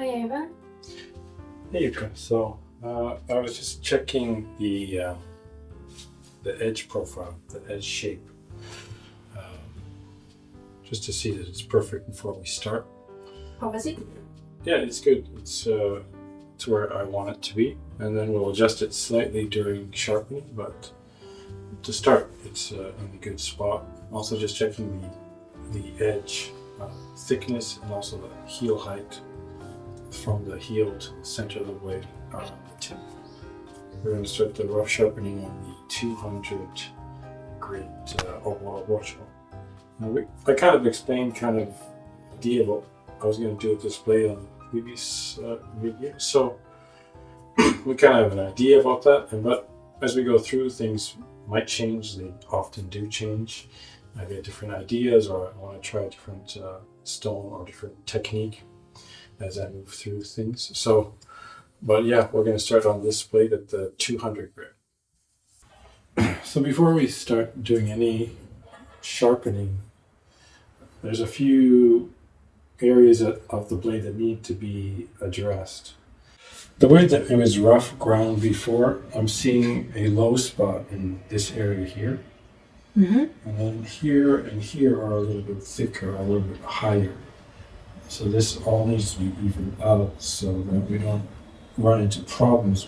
Ivan. Hey Yuka, so I was just checking the edge profile, the edge shape, just to see that it's perfect before we start. How was it? Yeah, it's good. It's to where I want it to be, and then we'll adjust it slightly during sharpening, but to start, it's in a good spot. Also just checking the edge thickness and also the heel height from the heel to the center of the blade around the tip. We're going to start the rough sharpening on the 200 grit Urushi. I kind of explained the idea of what I was going to do with this blade on the previous video, so we kind of have an idea about that. But as we go through, things might change. They often do change. I get different ideas, or I want to try a different stone or different technique as I move through things. So, but yeah, we're going to start on this blade at the 200 grit. So before we start doing any sharpening, there's a few areas of the blade that need to be addressed. The way that it was rough ground before, I'm seeing a low spot in this area here. Mm-hmm. And then here and here are a little bit thicker, a little bit higher. So this all needs to be evened out so that we don't run into problems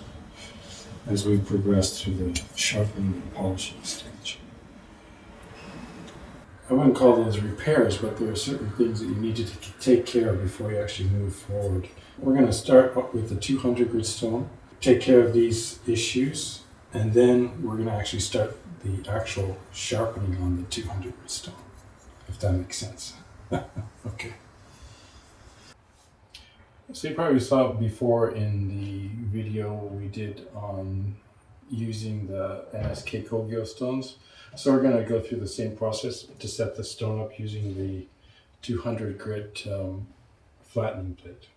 as we progress through the sharpening and polishing stage. I wouldn't call those repairs, but there are certain things that you need to take care of before you actually move forward. We're going to start up with the 200 grit stone, take care of these issues, and then we're going to actually start the actual sharpening on the 200 grit stone, if that makes sense. Okay. So you probably saw it before in the video we did on using the NSK Kogyo stones. So we're going to go through the same process to set the stone up using the 200 grit flattening plate.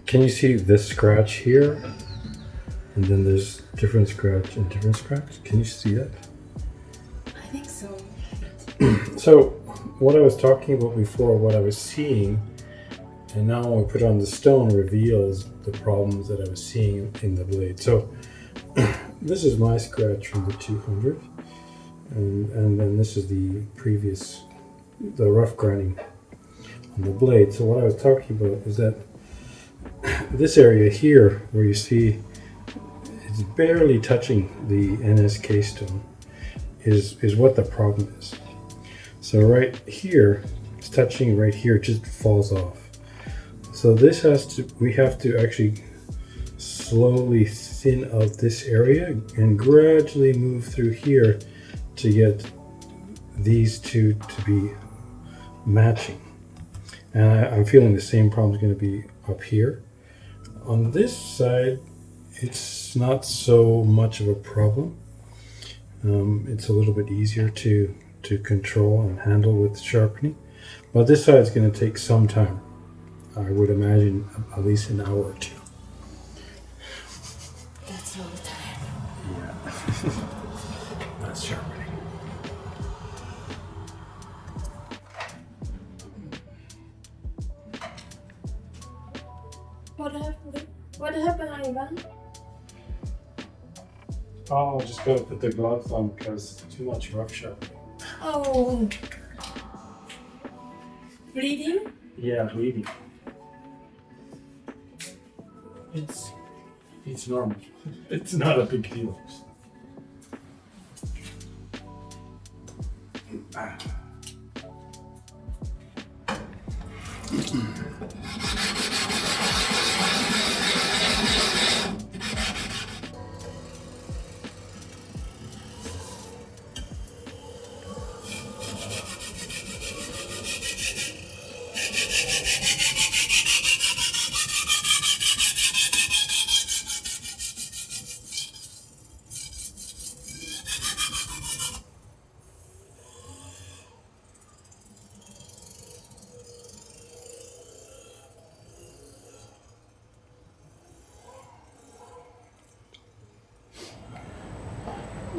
Can you see this scratch here? And then there's different scratch and different scratch. Can you see that? I think so. So what I was talking about before, what I was seeing, and now when we put on the stone reveals the problems that I was seeing in the blade. So this is my scratch from the 200. And then this is the previous, the rough grinding on the blade. So what I was talking about is that this area here where you see it's barely touching the NSK stone is what the problem is. So right here, it's touching right here, it just falls off. So we have to actually slowly thin out this area and gradually move through here to get these two to be matching. And I'm feeling the same problem is going to be up here. On this side, it's not so much of a problem. It's a little bit easier to control and handle with sharpening. But this side is going to take some time. I would imagine at least an hour or two. That's all the time. Yeah. That's sharpening. What happened, Ivan? Oh, just gotta put the gloves on because too much rough sharpening. Oh. Bleeding? Yeah, bleeding. It's normal. It's not a big deal.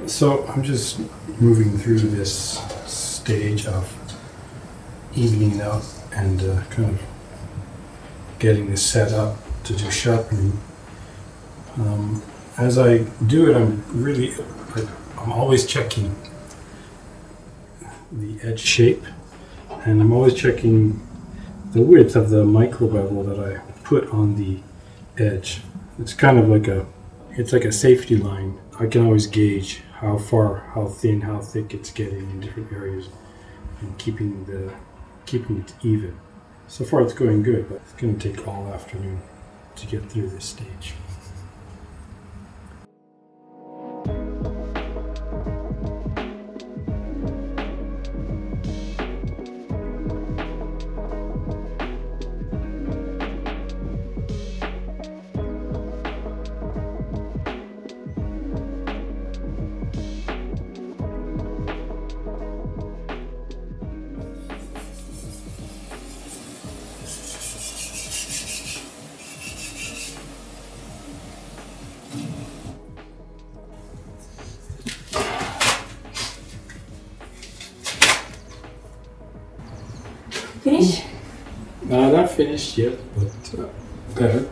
So I'm just moving through this stage of evening out and kind of getting this set up to do sharpening. As I do it, I'm always checking the edge shape, and I'm always checking the width of the micro bevel that I put on the edge. It's kind of like a safety line. I can always gauge how far, how thin, how thick it's getting in different areas, and keeping it even. So far it's going good, but it's going to take all afternoon to get through this stage. Finish? Not finished yet, but better.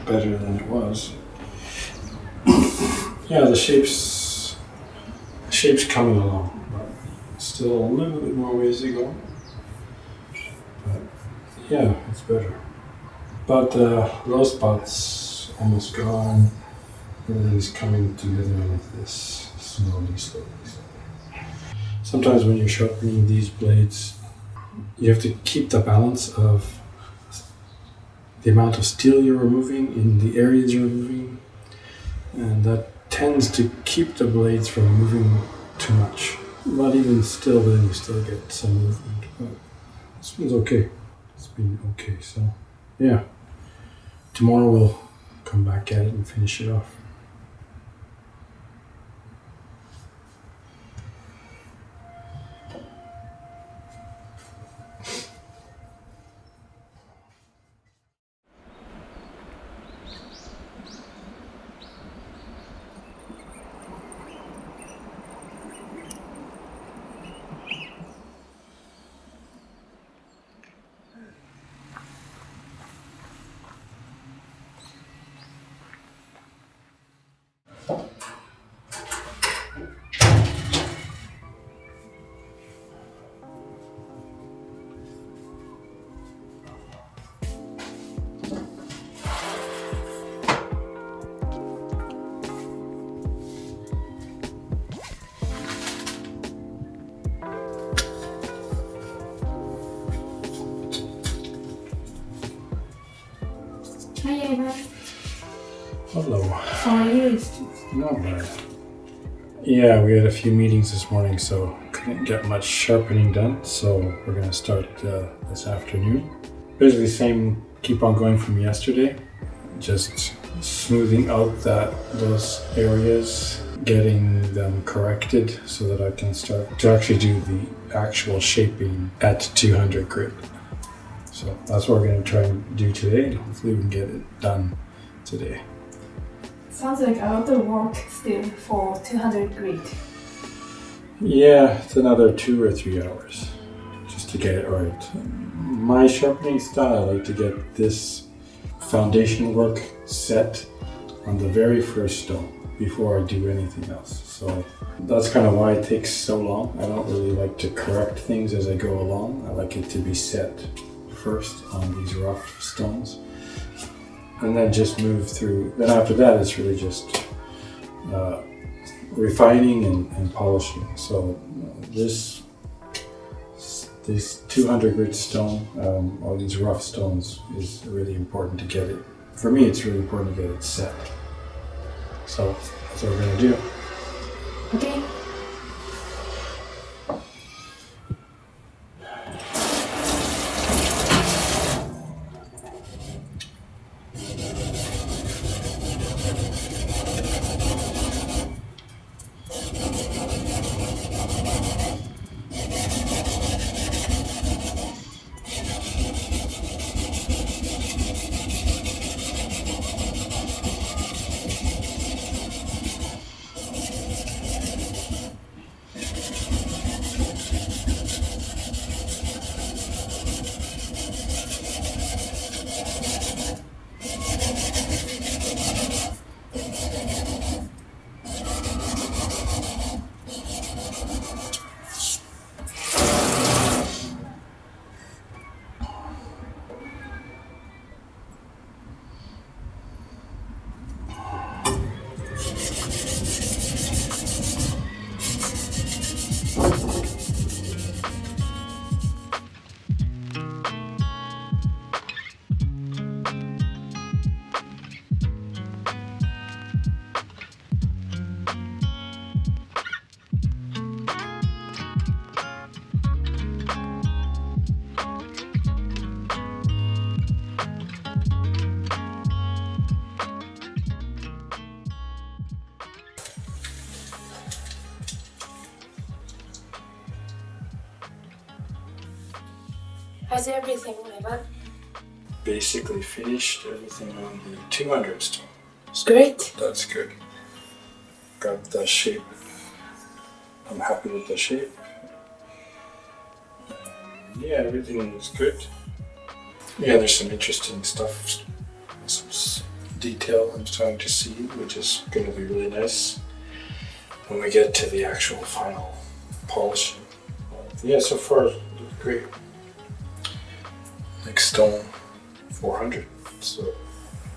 Better than it was. Yeah, the shape's coming along, but still a little bit more ways to go. But yeah, it's better. But low spots almost gone. Everything's coming together like this, slowly. Sometimes when you're sharpening these blades, you have to keep the balance of the amount of steel you're removing in the areas you're removing, and that tends to keep the blades from moving too much. But even still, then you still get some movement. But this one's okay. It's been okay, so yeah. Tomorrow we'll come back at it and finish it off. Hi Ivan. Hello. How are you? Not bad. Yeah, we had a few meetings this morning, so couldn't get much sharpening done. So we're gonna start this afternoon. Basically, same. Keep on going from yesterday. Just smoothing out those areas, getting them corrected so that I can start to actually do the actual shaping at 200 grit. So that's what we're going to try and do today, and hopefully we can get it done today. Sounds like a lot of work still for 200 grit. Yeah, it's another 2 or 3 hours just to get it right. My sharpening style, I like to get this foundation work set on the very first stone before I do anything else. So that's kind of why it takes so long. I don't really like to correct things as I go along. I like it to be set first on these rough stones and then just move through. Then after that it's really just refining and polishing. So this 200 grit stone, or these rough stones, is really important to get it. For me, it's really important to get it set. So that's what we're going to do. Okay. How's everything, Ivan? Basically finished everything on the 200 stone. So Great. that's good. Got the shape. I'm happy with the shape. Yeah, everything is good. Yeah, there's some interesting stuff, some detail I'm starting to see, which is going to be really nice when we get to the actual final polishing. Yeah, so far great. Like stone 400. So,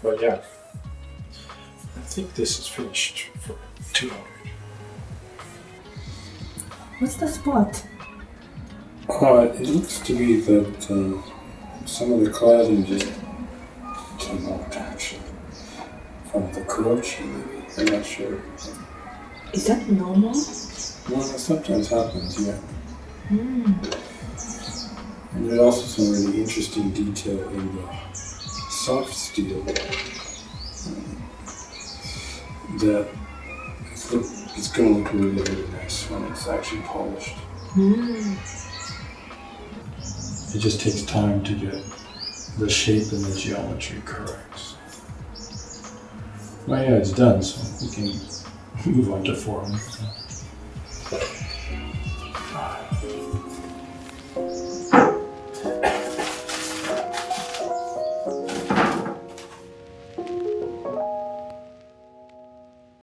but yeah, I think this is finished for 200. What's the spot? It looks to be that some of the cladding just came out actually from the Kurouchi maybe. I'm not sure. Is that normal? Well, that sometimes happens, yeah. And there's also some really interesting detail in the soft steel that it's going to look really, really nice when it's actually polished. It just takes time to get the shape and the geometry correct. Well, yeah, it's done, so we can move on to form.